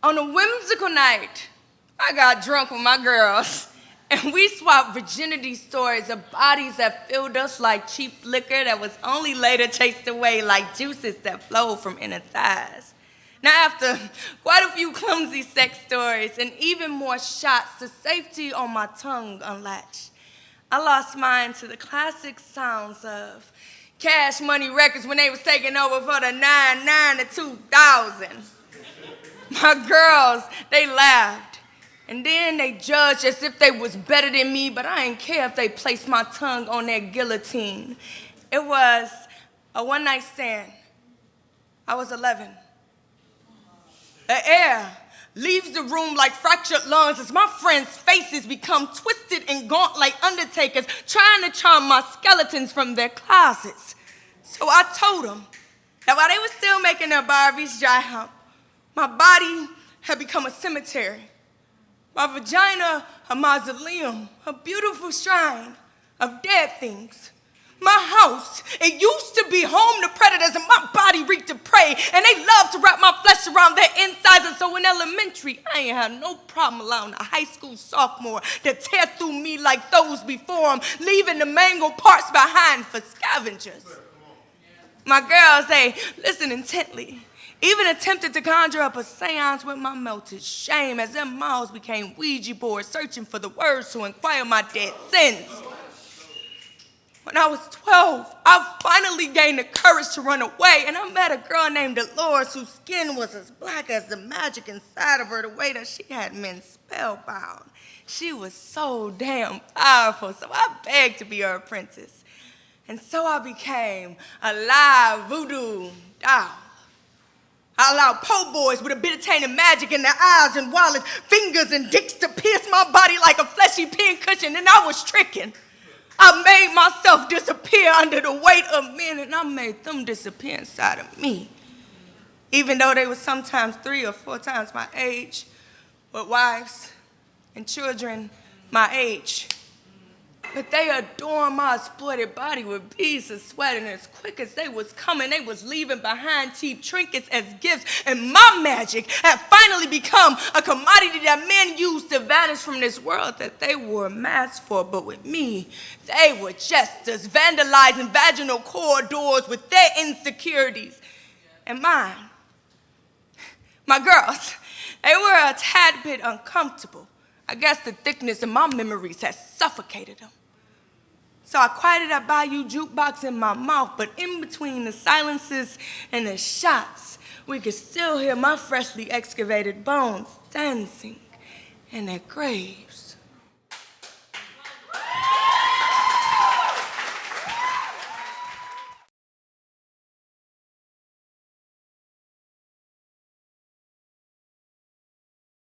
On a whimsical night, I got drunk with my girls, and we swapped virginity stories of bodies that filled us like cheap liquor that was only later chased away like juices that flowed from inner thighs. Now, after quite a few clumsy sex stories and even more shots, the safety on my tongue unlatched. I lost mine to the classic sounds of Cash Money Records when they was taking over for the 99 to 2000. My girls, they laughed, and then they judged as if they was better than me, but I didn't care if they placed my tongue on their guillotine. It was a one-night stand. I was 11. The air leaves the room like fractured lungs as my friends' faces become twisted and gaunt like undertakers trying to charm my skeletons from their closets. So I told them that while they were still making their Barbies dry hump, my body had become a cemetery. My vagina, a mausoleum, a beautiful shrine of dead things. My house, it used to be home to predators, and my body reeked of prey, and they loved to wrap my flesh around their insides. And so in elementary, I ain't had no problem allowing a high school sophomore to tear through me like those before him, leaving the mangled parts behind for scavengers. My girls, they listened intently, even attempted to conjure up a seance with my melted shame as their mouths became Ouija boards searching for the words to inquire my dead sins. When I was 12, I finally gained the courage to run away, and I met a girl named Dolores whose skin was as black as the magic inside of her, the way that she had men spellbound. She was so damn powerful, so I begged to be her apprentice. And so I became a live voodoo doll. I allowed po' boys with a bit of tainted magic in their eyes and wallets, fingers and dicks to pierce my body like a fleshy pincushion, and I was stricken. I made myself disappear under the weight of men, and I made them disappear inside of me. Even though they were sometimes 3 or 4 times my age, with wives and children my age. But they adorned my exploited body with beads of sweat, and as quick as they was coming, they was leaving behind cheap trinkets as gifts, and my magic had finally become a commodity that men used to vanish from this world that they wore masks for. But with me, they were jesters, vandalizing vaginal corridors with their insecurities and mine. My girls, they were a tad bit uncomfortable. I guess the thickness of my memories had suffocated them. So I quieted that Bayou jukebox in my mouth, but in between the silences and the shots, we could still hear my freshly excavated bones dancing in their graves.